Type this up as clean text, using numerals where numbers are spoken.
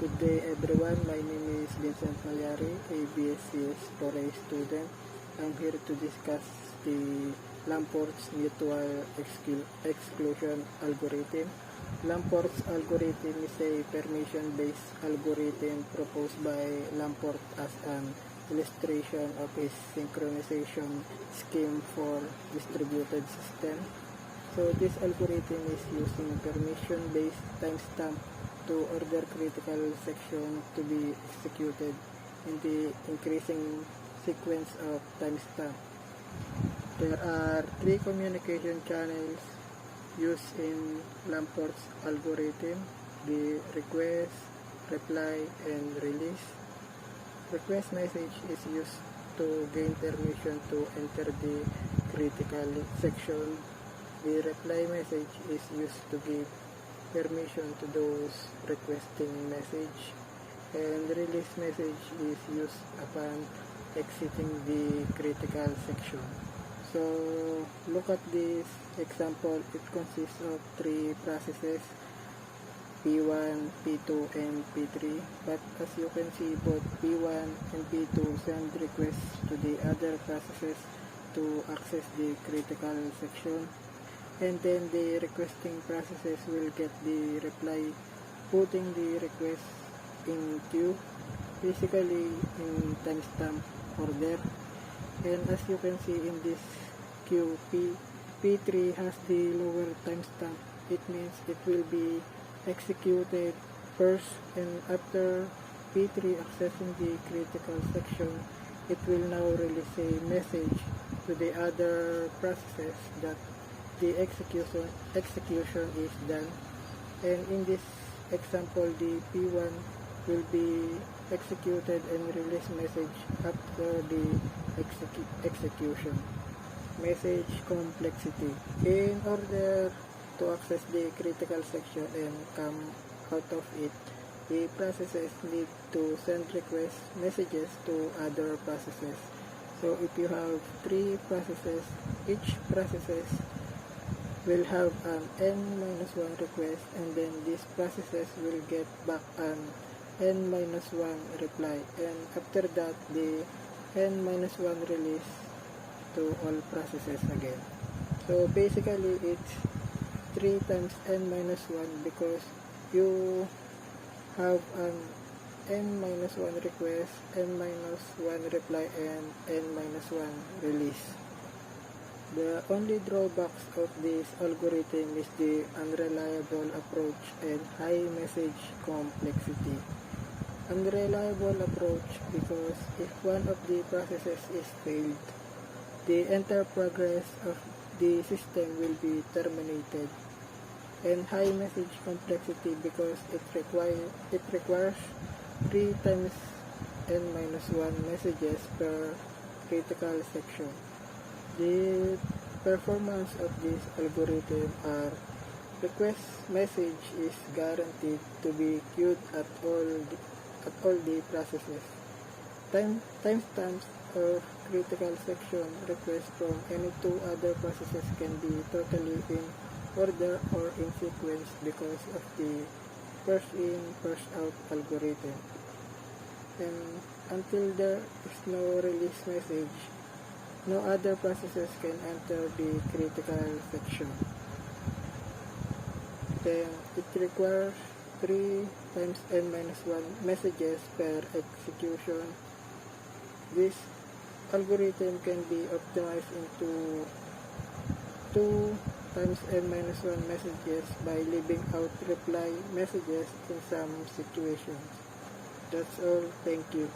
Good day everyone, my name is Vincent Mallari, a BSCS for a student. I'm here to discuss the Lamport's mutual exclusion algorithm. Lamport's algorithm is a permission-based algorithm proposed by Lamport as an illustration of his synchronization scheme for distributed system. So this algorithm is using permission-based timestamp to order critical section to be executed in the increasing sequence of timestamp. There are three communication channels used in Lamport's algorithm: the request, reply, and release. Request message is used to gain permission to enter the critical section. The reply message is used to give permission to those requesting message, and the release message is used upon exiting the critical section. So look at this example. It consists of three processes, P1, P2, and P3, but as you can see, both P1 and P2 send requests to the other processes to access the critical section, and then the requesting processes will get the reply, putting the request in queue, basically in timestamp order. And as you can see in this queue, P3 has the lower timestamp. It means it will be executed first, and after P3 accessing the critical section, it will now release a message to the other processes that the execution is done. And in this example, the P1 will be executed and release message after the execution. Message complexity. In order to access the critical section and come out of it, the processes need to send request messages to other processes. So if you have three processes, each processes will have an n-1 request, and then these processes will get back an n-1 reply, and after that the n-1 release to all processes again. So basically it's 3 times n-1 because you have an n-1 request, n-1 reply, and n-1 release. The only drawbacks of this algorithm is the unreliable approach and high message complexity. Unreliable approach because if one of the processes is failed, the entire progress of the system will be terminated. And high message complexity because it requires 3 times n-1 messages per critical section. The performance of this algorithm are: request message is guaranteed to be queued at all the processes. Timestamps of critical section requests from any two other processes can be totally in order or in sequence because of the first in, first out algorithm. And until there is no release message, no other processes can enter the critical section. Then it requires 3 times n-1 messages per execution. This algorithm can be optimized into 2 times n-1 messages by leaving out reply messages in some situations. That's all. Thank you.